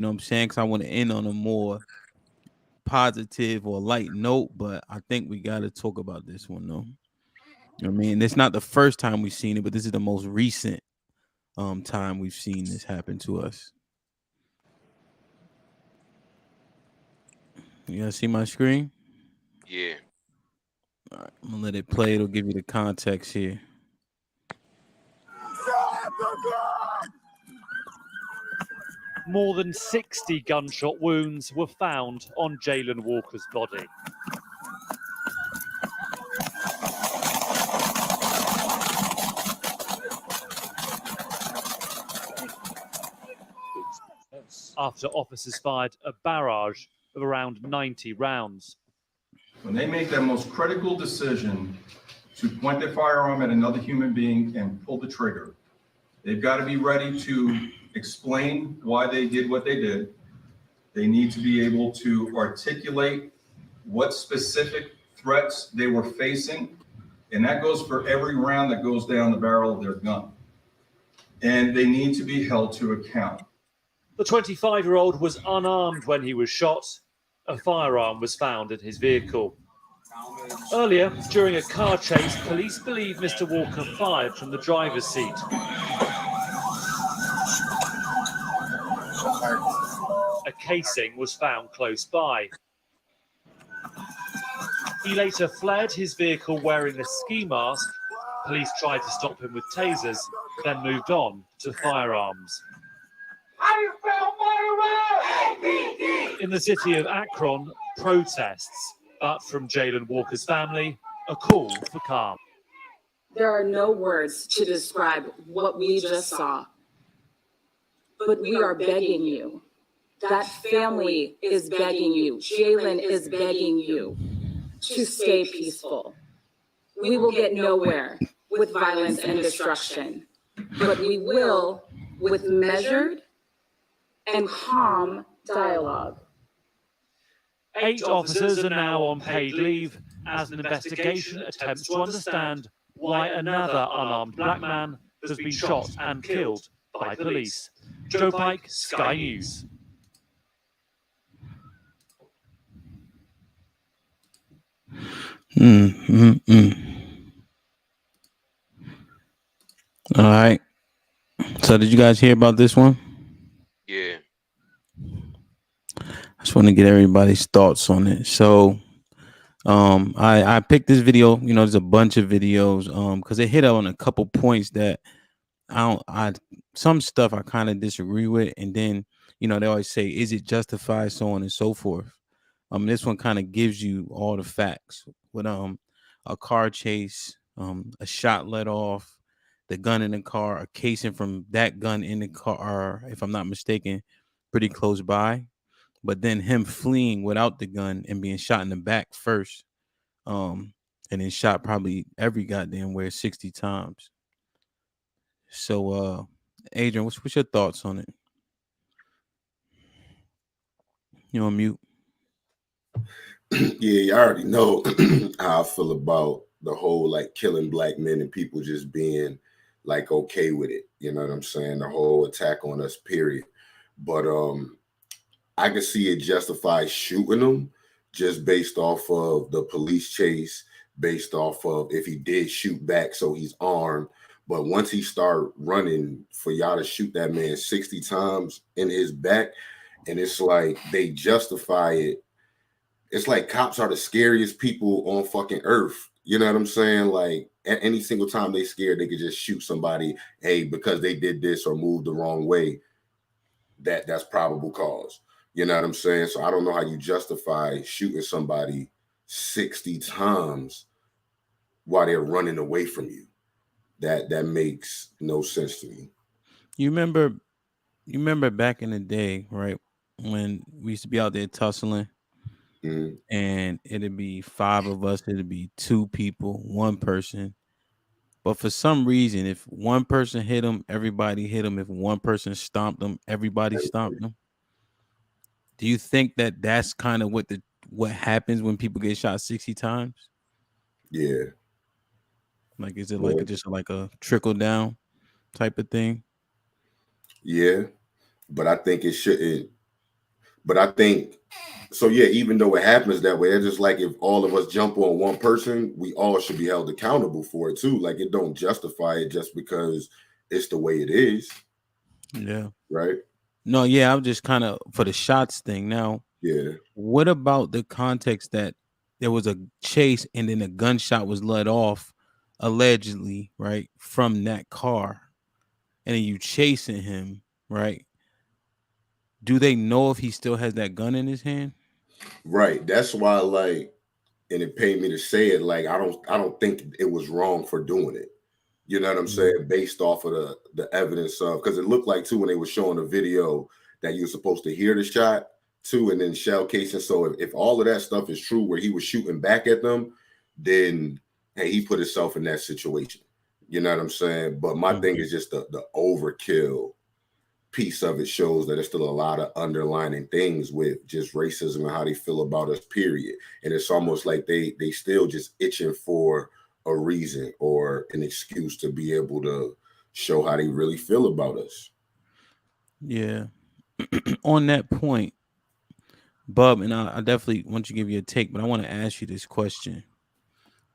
know what I'm saying? Because I want to end on a more positive or light note, but I think we got to talk about this one though. I mean, it's not the first time we've seen it, but this is the most recent time we've seen this happen to us. You guys see my screen? Yeah. All right, I'm gonna let it play. It'll give you the context here. More than 60 gunshot wounds were found on Jalen Walker's body. After officers fired a barrage of around 90 rounds. When they make that most critical decision to point their firearm at another human being and pull the trigger, they've got to be ready to explain why they did what they did. They need to be able to articulate what specific threats they were facing, and that goes for every round that goes down the barrel of their gun. And they need to be held to account. The 25-year-old was unarmed when he was shot. A firearm was found in his vehicle. Earlier, during a car chase, police believe Mr. Walker fired from the driver's seat. A casing was found close by. He later fled his vehicle wearing a ski mask. Police tried to stop him with tasers, then moved on to firearms. In the city of Akron, protests, but from Jalen Walker's family, a call for calm. There are no words to describe what we just saw, but we are begging you. That family is begging you. Jalen is begging you to stay peaceful. We will get nowhere with violence and destruction, but we will with measured and calm dialogue. 8 officers are now on paid leave as an investigation attempts to understand why another unarmed black man has been shot and killed by police. Joe Pike, Sky News. All right. So did you guys hear about this one? Yeah. I just want to get everybody's thoughts on it. So I picked this video, there's a bunch of videos because it hit on a couple points that some stuff I kind of disagree with, and then they always say, is it justified, so on and so forth. This one kind of gives you all the facts with a car chase, a shot let off, the gun in the car, a casing from that gun in the car, if I'm not mistaken, pretty close by. But then him fleeing without the gun and being shot in the back first, and then shot probably every goddamn where 60 times. So, Adrian, what's your thoughts on it? You on mute? Yeah, I already know how I feel about the whole like killing black men and people just being like okay with it. You know what I'm saying? The whole attack on us, period. But I can see it justifies shooting him just based off of the police chase, based off of if he did shoot back, so he's armed. But once he start running, for y'all to shoot that man 60 times in his back, and it's like they justify it. It's like cops are the scariest people on fucking earth. You know what I'm saying? Like at any single time they scared, they could just shoot somebody. Hey, because they did this or moved the wrong way, that's probable cause. You know what I'm saying? So I don't know how you justify shooting somebody 60 times while they're running away from you. That makes no sense to me. You remember back in the day, right? When we used to be out there tussling, and it'd be 5 of us, it'd be 2 people, 1 person. But for some reason, if 1 person hit him, everybody hit him. If 1 person stomped him, everybody stomped him. Do you think that that's kind of what happens when people get shot 60 times? Yeah. Like, is it just like a trickle down type of thing? Yeah, but I think it shouldn't. But I think so. Yeah, even though it happens that way, it's just like if all of us jump on one person, we all should be held accountable for it too. Like it don't justify it just because it's the way it is, Yeah. right? No, yeah, I'm just kind of for the shots thing. Now, Yeah. what about the context that there was a chase and then a gunshot was let off, allegedly, right, from that car, and then you chasing him, right? Do they know if he still has that gun in his hand? Right. That's why, like, and it paid me to say it. Like, I don't think it was wrong for doing it. You know what I'm saying? Based off of the evidence of, because it looked like too when they were showing the video that you were supposed to hear the shot too, and then shell casing. So if all of that stuff is true, where he was shooting back at them, then hey, he put himself in that situation. You know what I'm saying? But my thing is just the overkill piece of it shows that there's still a lot of underlining things with just racism and how they feel about us, period. And it's almost like they still just itching for a reason or an excuse to be able to show how they really feel about us. Yeah. On that point, Bub, and I definitely want you to give you a take, but I want to ask you this question.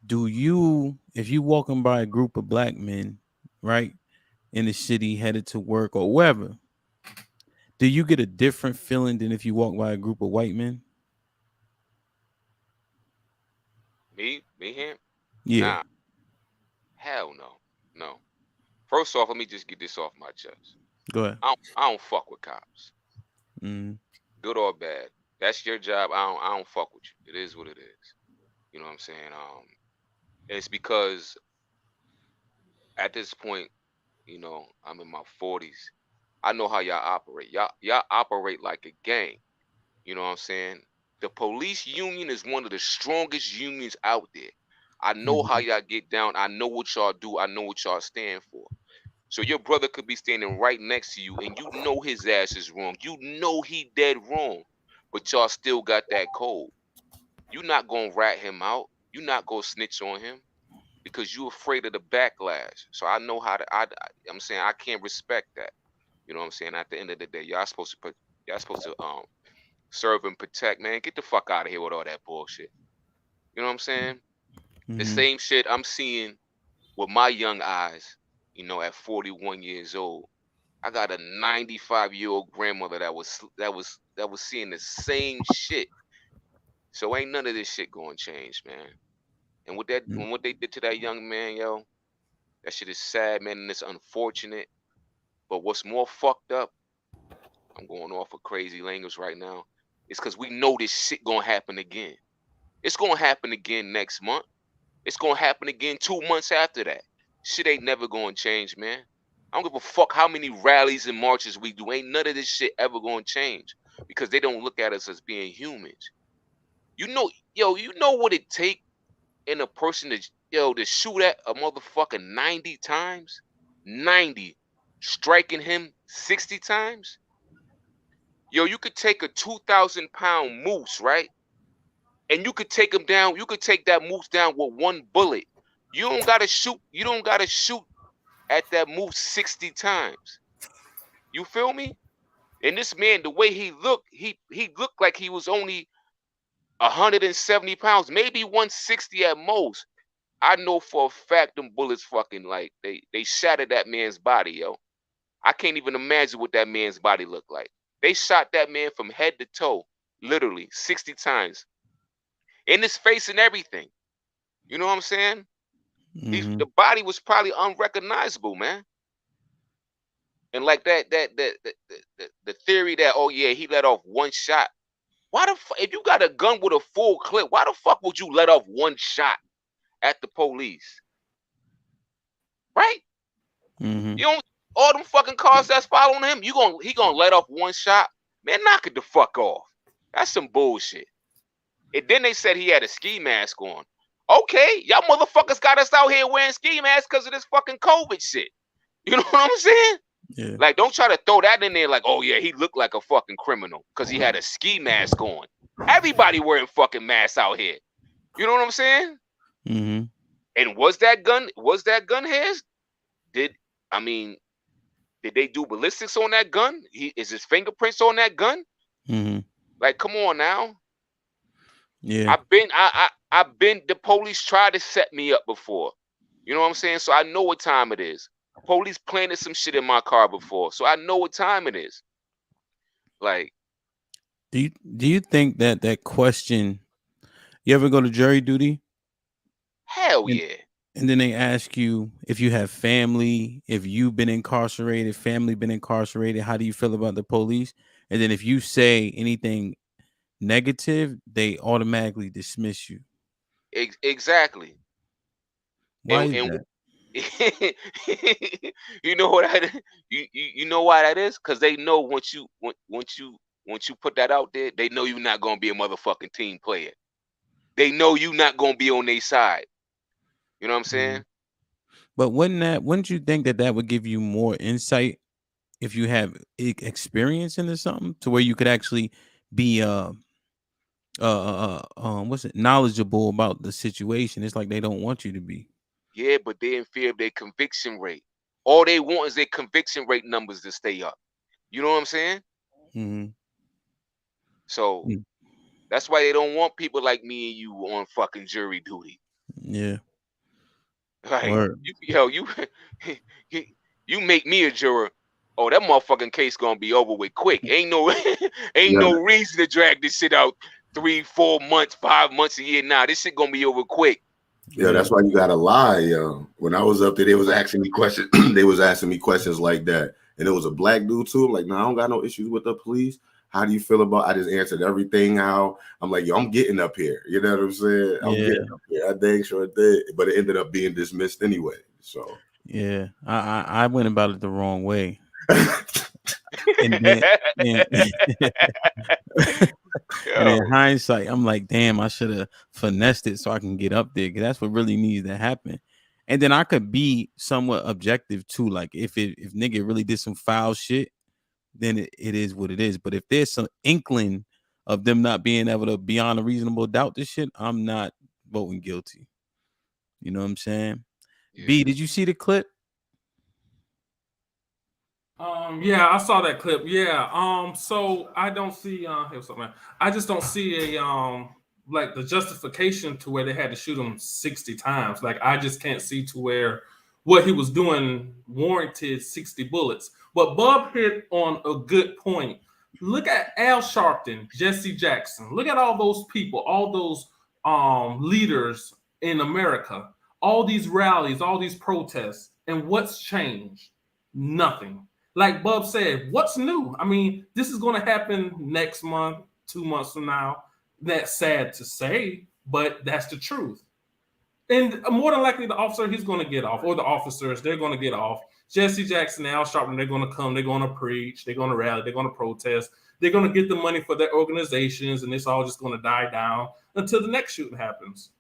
Do you, if you walking by a group of black men, right, in the city headed to work or wherever, do you get a different feeling than if you walk by a group of white men? Me him? Yeah. Nah, hell no, no. First off, let me just get this off my chest. Go ahead. I don't fuck with cops, Mm-hmm. good or bad. That's your job. I don't fuck with you. It is what it is. You know what I'm saying? And it's because at this point, you know, I'm in my 40s. I know how y'all operate. Y'all operate like a gang. You know what I'm saying? The police union is one of the strongest unions out there. I know how y'all get down. I know what y'all do. I know what y'all stand for. So your brother could be standing right next to you and you know his ass is wrong. You know he dead wrong. But y'all still got that code. You're not gonna rat him out. You're not gonna snitch on him because you're afraid of the backlash. So I know how to I'm saying I can't respect that. You know what I'm saying? At the end of the day, y'all supposed to serve and protect, man. Get the fuck out of here with all that bullshit. You know what I'm saying? The Mm-hmm. same shit I'm seeing with my young eyes, you know, at 41 years old. I got a 95-year-old grandmother that was seeing the same shit. So ain't none of this shit going to change, man. And what they did to that young man, yo, that shit is sad, man, and it's unfortunate. But what's more fucked up, I'm going off of crazy language right now, is because we know this shit gonna happen again. It's gonna happen again next month. It's gonna happen again 2 months after that. Shit ain't never gonna change, man. I don't give a fuck how many rallies and marches we do. Ain't none of this shit ever gonna change because they don't look at us as being humans. You know, yo, you know what it take in a person to shoot at a motherfucker 90 times? 90. Striking him 60 times? Yo, you could take a 2,000-pound moose, right? And you could take him down. You could take that moose down with one bullet. You don't gotta shoot at that moose 60 times. You feel me? And this man, the way he looked, he looked like he was only 170 pounds, maybe 160 at most. I know for a fact them bullets fucking like they shattered that man's body, yo. I can't even imagine what that man's body looked like. They shot that man from head to toe, literally 60 times. In his face and everything. You know what I'm saying? Mm-hmm. The body was probably unrecognizable, man. And like the theory that, oh yeah, he let off one shot. Why the fuck, if you got a gun with a full clip, why the fuck would you let off one shot at the police? Right? Mm-hmm. You don't, all them fucking cars that's following him, he gonna let off one shot? Man, knock it the fuck off. That's some bullshit. And then they said he had a ski mask on. Okay, y'all motherfuckers got us out here wearing ski masks because of this fucking COVID shit. You know what I'm saying? Yeah. Like, don't try to throw that in there like, oh yeah, he looked like a fucking criminal because he had a ski mask on. Everybody wearing fucking masks out here. You know what I'm saying? Mm-hmm. And was that gun his? Did I mean, did they do ballistics on that gun? Is his fingerprints on that gun? Mm-hmm. Like, come on now. Yeah. I've been, the police tried to set me up before. You know what I'm saying? So I know what time it is. Police planted some shit in my car before. So I know what time it is. Like, Do you think that question? You ever go to jury duty? hell And, yeah. and then they ask you if you have family, if you've been incarcerated, family been incarcerated, how do you feel about the police? And then if you say anything negative, they automatically dismiss you. Exactly. Why And is that? you know what you know why that is? Because they know once you put that out there, they know you're not gonna be a motherfucking team player. They know you not gonna be on their side. You know what I'm saying? Mhm. But wouldn't you think that would give you more insight if you have experience into something to where you could actually be what's it, knowledgeable about the situation? It's like they don't want you to be. Yeah, but they in fear of their conviction rate. All they want is their conviction rate numbers to stay up. You know what I'm saying? Mm-hmm. So that's why they don't want people like me and you on fucking jury duty. Yeah. Like, Word. you you make me a juror. Oh, that motherfucking case gonna be over with quick. Ain't no ain't Yeah, no reason to drag this shit out 3, 4 months, 5 months, a year. Nah, this shit gonna be over quick. yeah, that's why you gotta lie, yo. When I was up there, they was asking me questions. They was asking me questions like that, and it was a black dude too. I'm like, no, I don't got no issues with the police. How do you feel about? I just answered everything how I'm like, yo, I'm getting up here. You know what I'm saying? I'm Yeah. getting up here. I dang sure did, but it ended up being dismissed anyway. So Yeah. I went about it the wrong way. And then and, and in Yo, hindsight, I'm like, damn, I should have finessed it so I can get up there, because that's what really needs to happen. And then I could be somewhat objective too. Like if nigga really did some foul shit, then it is what it is. But if there's some inkling of them not being able to beyond a reasonable doubt this shit, I'm not voting guilty. You know what I'm saying? yeah. B, did you see the clip? Yeah, I saw that clip. Yeah. So I don't see here's something. I just don't see a like the justification to where they had to shoot him 60 times. Like I just can't see to where what he was doing warranted 60 bullets. But Bub hit on a good point. Look at Al Sharpton, Jesse Jackson. Look at all those people, all those leaders in America, all these rallies, all these protests, and what's changed? Nothing. Like Bub said, what's new? I mean, this is going to happen next month, 2 months from now. That's sad to say, but that's the truth. And more than likely, the officer, he's going to get off, or the officers, they're going to get off. Jesse Jackson, Al Sharpton, they're going to come, they're going to preach, they're going to rally, they're going to protest, they're going to get the money for their organizations, and it's all just going to die down until the next shooting happens.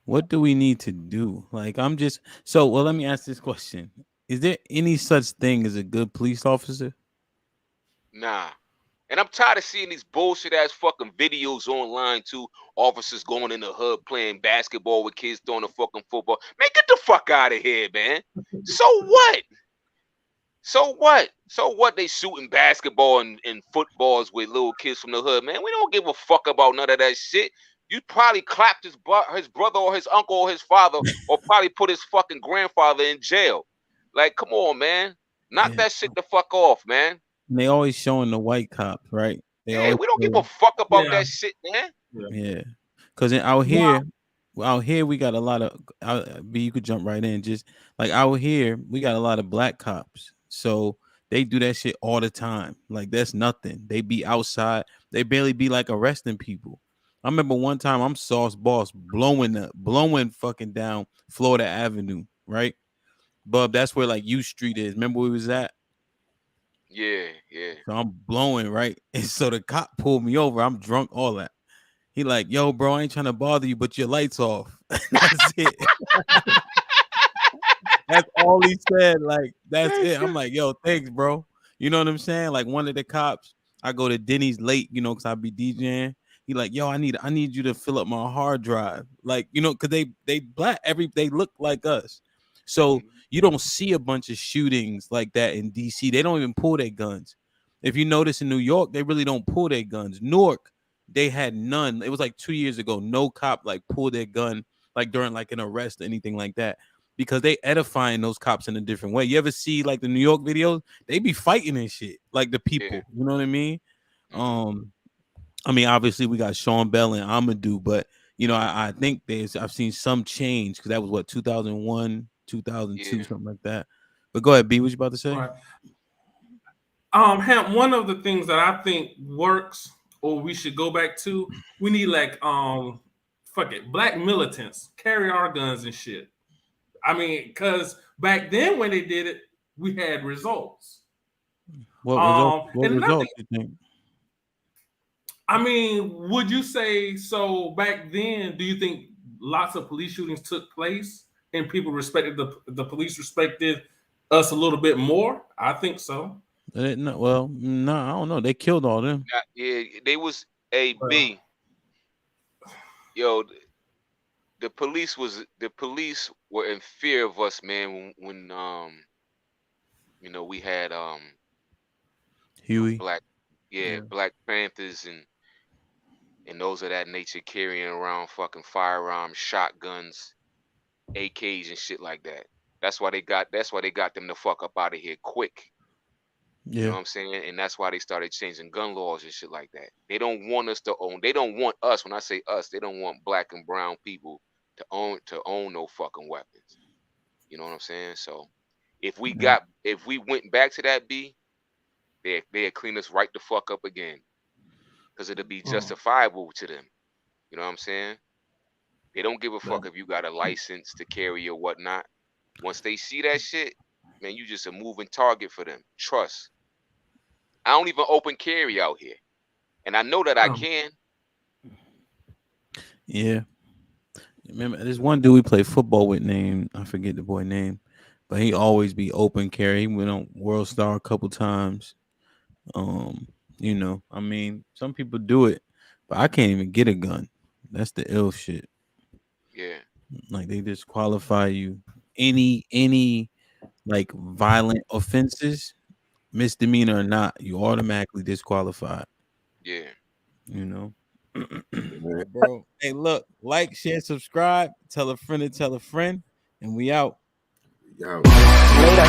What do we need to do? Like, I'm just so well. Let me ask this question: is there any such thing as a good police officer? Nah. And I'm tired of seeing these bullshit ass fucking videos online too. Officers going in the hood playing basketball with kids throwing the fucking football. Man, get the fuck out of here, man. So what? So what? So what? They shooting basketball and footballs with little kids from the hood, man. We don't give a fuck about none of that shit. You probably clapped his brother or his uncle or his father, or probably put his fucking grandfather in jail. Like, come on, man. Knock Yeah, that shit the fuck off, man. and they always showing the white cops, right? They Yeah, always we don't give a show, fuck about Yeah. that shit, man. yeah, because out here we got a lot of. B, you could jump right in. Just like out here, we got a lot of black cops, so they do that shit all the time. Like that's nothing. They be outside. They barely be like arresting people. I remember one time I'm Sauce Boss blowing fucking down Florida Avenue, right? Bub, that's where like U Street is. Remember where we was at? Yeah, yeah. So I'm blowing, right? And so the cop pulled me over. I'm drunk, all that. He like, yo, bro, I ain't trying to bother you, but your lights off. That's it. That's all he said. Like, that's it. I'm like, yo, thanks, bro. You know what I'm saying? Like one of the cops, I go to Denny's late, because I be DJing. He like, yo, I need you to fill up my hard drive. Like, because they black they look like us. So Mhm. you don't see a bunch of shootings like that in DC. They don't even pull their guns. If you notice in New York, they really don't pull their guns. Newark, they had none. It was like 2 years ago. No cop like pulled their gun like during like an arrest or anything like that, because they edifying those cops in a different way. You ever see like the New York videos? They be fighting and shit like the people. You know what I mean? I mean, obviously we got Sean Bell and Amadou, but you know, I think I've seen some change, because that was what 2001, 2002, something like that. But go ahead, B. What you about to say? Right. One of the things that I think works, or we should go back to, we need like black militants carry our guns and shit. I mean, because back then when they did it, we had results. What results you think? I mean, would you say so? Back then, do you think lots of police shootings took place and people respected the police respected us a little bit more? I think so. No, I don't know. They killed all them. Yeah, they was a B. Yo, the police were in fear of us, man. When you know, we had Huey, Black Panthers and those of that nature carrying around fucking firearms, shotguns, AKs and shit like that. That's why they got them the fuck up out of here quick. You know what I'm saying? And that's why they started changing gun laws and shit like that. They don't want us to own. They don't want us. When I say us, they don't want black and brown people to own no fucking weapons. You know what I'm saying? So if we went back to that B, they'd clean us right the fuck up again. Because it'll be justifiable to them. You know what I'm saying? They don't give a fuck if you got a license to carry or whatnot. Once they see that shit, man, you just a moving target for them. Trust. I don't even open carry out here. And I know that I can. Yeah. Remember, there's one dude we play football with named, I forget the boy name, but he always be open carry. He went on World Star a couple times. You know, I mean, some people do it, but I can't even get a gun. That's the ill shit. Yeah. Like they disqualify you. Any like violent offenses, misdemeanor or not, you automatically disqualified. Yeah. You know. Bro. Hey, look, like, share, subscribe, tell a friend to tell a friend, and we out. Yo. Later.